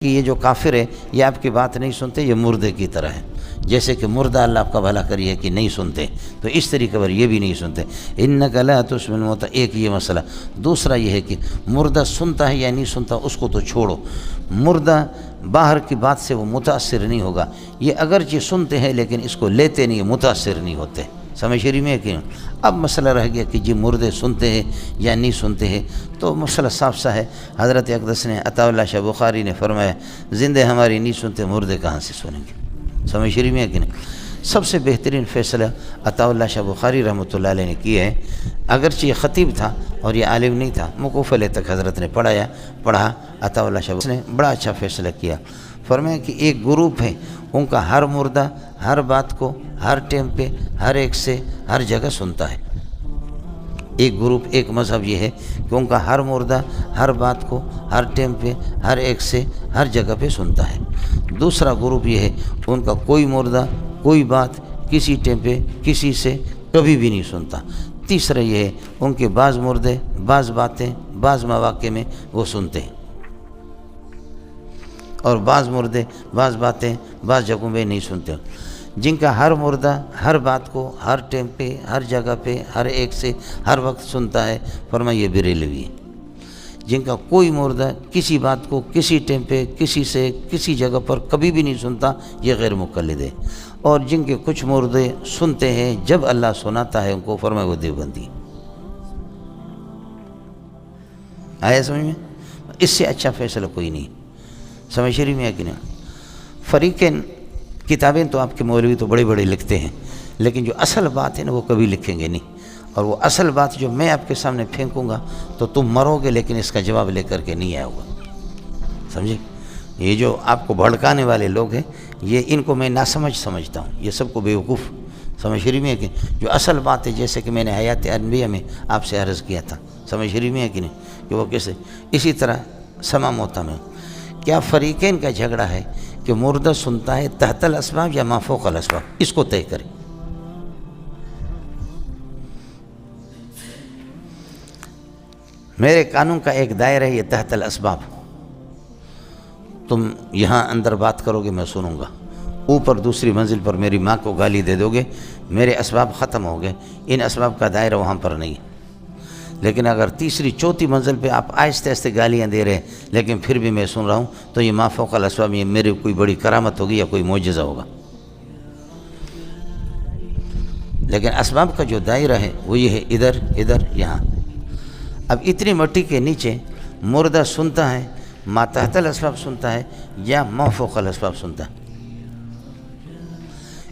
کہ یہ جو کافر ہے یہ آپ کی بات نہیں سنتے، یہ مردے کی طرح ہے، جیسے کہ مردہ اللہ آپ کا بھلا کریے کہ نہیں سنتے، تو اس طریقے پر یہ بھی نہیں سنتے۔ انک لا تسمع الموتى، ایک یہ مسئلہ۔ دوسرا یہ ہے کہ مردہ سنتا ہے یا نہیں سنتا اس کو تو چھوڑو، مردہ باہر کی بات سے وہ متاثر نہیں ہوگا، یہ اگرچہ سنتے ہیں لیکن اس کو لیتے نہیں، متاثر نہیں ہوتے۔ سمجھ رہی میں کہ اب مسئلہ رہ گیا کہ جی مردے سنتے ہیں یا نہیں سنتے ہیں، تو مسئلہ صاف سا ہے۔ حضرت اقدس نے عطا اللہ شاہ بخاری نے فرمایا زندے ہماری نہیں سنتے، مردے کہاں سے سنیں گے؟ سمجھ رہی میں کہ نہیں؟ سب سے بہترین فیصلہ عطا اللہ شاہ بخاری رحمۃ اللہ علیہ نے کیا ہے، اگرچہ یہ خطیب تھا اور یہ عالم نہیں تھا، مکوفلے تک حضرت نے پڑھا، عطا اللہ شاہ نے بڑا اچھا فیصلہ کیا۔ فرمایا کہ ایک گروپ ہے، ان کا ہر مردہ ہر بات کو ہر ٹائم پہ ہر ایک سے ہر جگہ سنتا ہے۔ ایک گروپ، ایک مذہب یہ ہے کہ ان کا ہر مردہ ہر بات کو ہر ٹائم پہ ہر ایک سے ہر جگہ پہ سنتا ہے۔ دوسرا گروپ یہ ہے کہ ان کا کوئی مردہ کوئی بات کسی ٹائم پہ کسی سے کبھی بھی نہیں سنتا۔ تیسرا یہ ہے ان کے بعض مردے بعض باتیں بعض مواقع میں وہ سنتے ہیں، اور بعض مردے بعض باتیں بعض جگہوں میں نہیں سنتے۔ جن کا ہر مردہ ہر بات کو ہر ٹائم پہ ہر جگہ پہ ہر ایک سے ہر وقت سنتا ہے، فرمایا یہ بریلوی ہے۔ جن کا کوئی مردہ کسی بات کو کسی ٹائم پہ کسی سے کسی جگہ پر کبھی بھی نہیں سنتا، یہ غیر مقلد ہے۔ اور جن کے کچھ مردے سنتے ہیں جب اللہ سناتا ہے ان کو، فرمایا وہ دیوبندی۔ آیا سمجھ میں؟ اس سے اچھا فیصلہ کوئی نہیں۔ سمجھ رہی میں کہ نہیں؟ فریقین کتابیں تو آپ کے مولوی تو بڑے بڑے لکھتے ہیں، لیکن جو اصل بات ہے نا وہ کبھی لکھیں گے نہیں، اور وہ اصل بات جو میں آپ کے سامنے پھینکوں گا تو تم مرو گے لیکن اس کا جواب لے کر کے نہیں آؤ گا۔ سمجھے؟ یہ جو آپ کو بھڑکانے والے لوگ ہیں، یہ ان کو میں ناسمجھ سمجھتا ہوں، یہ سب کو بیوقوف۔ سمجھ رہی میں کہ جو اصل بات ہے، جیسے کہ میں نے حیات انبیاء میں آپ سے عرض کیا تھا، سمجھ رہی میں کہ نہیں، کہ وہ کیسے اسی طرح سما موتا میں کیا فریقین کا جھگڑا ہے کہ مردہ سنتا ہے تحت الاسباب یا ما فوق الاسباب، اس کو طے کریں۔ میرے قانون کا ایک دائرہ ہے یہ تحت الاسباب، تم یہاں اندر بات کرو گے میں سنوں گا، اوپر دوسری منزل پر میری ماں کو گالی دے دو گے، میرے اسباب ختم ہو گئے، ان اسباب کا دائرہ وہاں پر نہیں ہے۔ لیکن اگر تیسری چوتھی منزل پہ آپ آہستہ آہستہ گالیاں دے رہے ہیں لیکن پھر بھی میں سن رہا ہوں، تو یہ ما فوق الاسباب، یہ میرے کوئی بڑی کرامت ہوگی یا کوئی معجزہ ہوگا۔ لیکن اسباب کا جو دائرہ ہے وہ یہ ہے، ادھر ادھر یہاں۔ اب اتنی مٹی کے نیچے مردہ سنتا ہے، ما تحت الاسباب سنتا ہے یا ما فوق الاسباب سنتا ہے،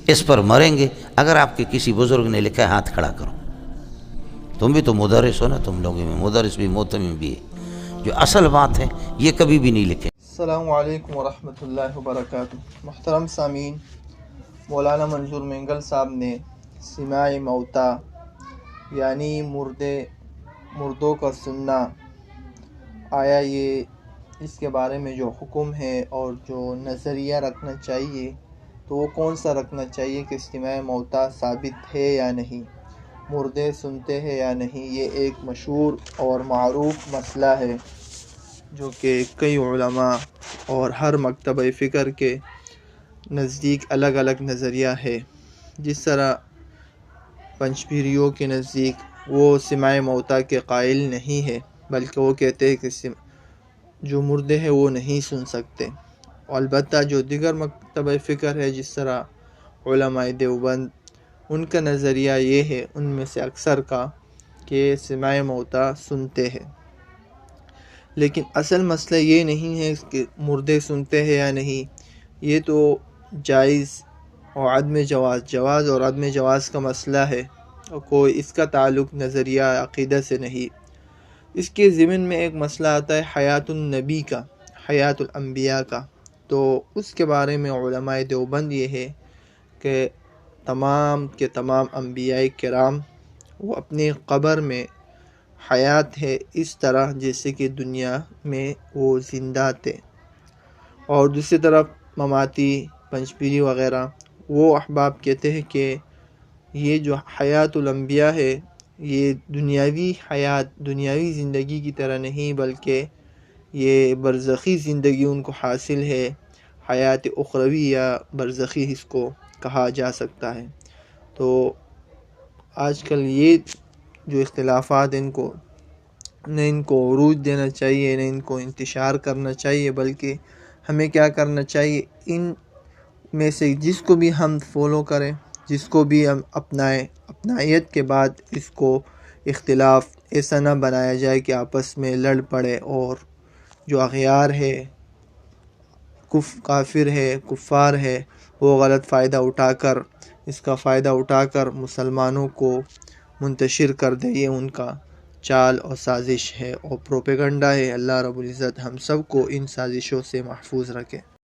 اس پر مریں گے۔ اگر آپ کے کسی بزرگ نے لکھا ہے ہاتھ کھڑا کرو، تم بھی تو مدرس ہو نا، تم لوگوں میں مدرس بھی محتمم بھی ہے، جو اصل بات ہے یہ کبھی بھی نہیں لکھے۔ السلام علیکم ورحمۃ اللہ وبرکاتہ۔ محترم سامعین، مولانا منظور مینگل صاحب نے سماع موتا یعنی مردوں کا سننا، آیا یہ اس کے بارے میں جو حکم ہے اور جو نظریہ رکھنا چاہیے تو وہ کون سا رکھنا چاہیے کہ سماع موتا ثابت ہے یا نہیں، مردے سنتے ہیں یا نہیں، یہ ایک مشہور اور معروف مسئلہ ہے جو کہ کئی علماء اور ہر مکتبہ فکر کے نزدیک الگ الگ نظریہ ہے۔ جس طرح پنچ پیریوں کے نزدیک وہ سماع موتا کے قائل نہیں ہے، بلکہ وہ کہتے ہیں کہ جو مردے ہیں وہ نہیں سن سکتے۔ البتہ جو دیگر مکتبہ فکر ہے جس طرح علماء دیوبند، ان کا نظریہ یہ ہے، ان میں سے اکثر کا، کہ سماع موتا سنتے ہیں۔ لیکن اصل مسئلہ یہ نہیں ہے کہ مردے سنتے ہیں یا نہیں، یہ تو جائز اور جواز اور عدم جواز کا مسئلہ ہے، اور کوئی اس کا تعلق نظریہ عقیدہ سے نہیں۔ اس کے ضمن میں ایک مسئلہ آتا ہے حیات النبی کا، حیات الانبیاء کا، تو اس کے بارے میں علماء دیوبند یہ ہے کہ تمام کے تمام انبیاء کرام وہ اپنی قبر میں حیات ہے اس طرح جیسے کہ دنیا میں وہ زندہ تھے، اور دوسری طرف مماتی پنچ پیری وغیرہ وہ احباب کہتے ہیں کہ یہ جو حیات الانبیاء ہے یہ دنیاوی حیات، دنیاوی زندگی کی طرح نہیں، بلکہ یہ برزخی زندگی ان کو حاصل ہے، حیات اخروی یا برزخی اس کو کہا جا سکتا ہے۔ تو آج کل یہ جو اختلافات نہ ان کو عروج دینا چاہیے، نہ ان کو انتشار کرنا چاہیے، بلکہ ہمیں کیا کرنا چاہیے، ان میں سے جس کو بھی ہم فالو کریں، جس کو بھی ہم اپنائیں، اپنائیت کے بعد اس کو اختلاف ایسا نہ بنایا جائے کہ آپس میں لڑ پڑے، اور جو اغیار ہے، کافر ہے، کفار ہے، وہ غلط فائدہ اٹھا کر، اس کا فائدہ اٹھا کر مسلمانوں کو منتشر کر دے۔ یہ ان کا چال اور سازش ہے اور پروپیگنڈا ہے۔ اللہ رب العزت ہم سب کو ان سازشوں سے محفوظ رکھے۔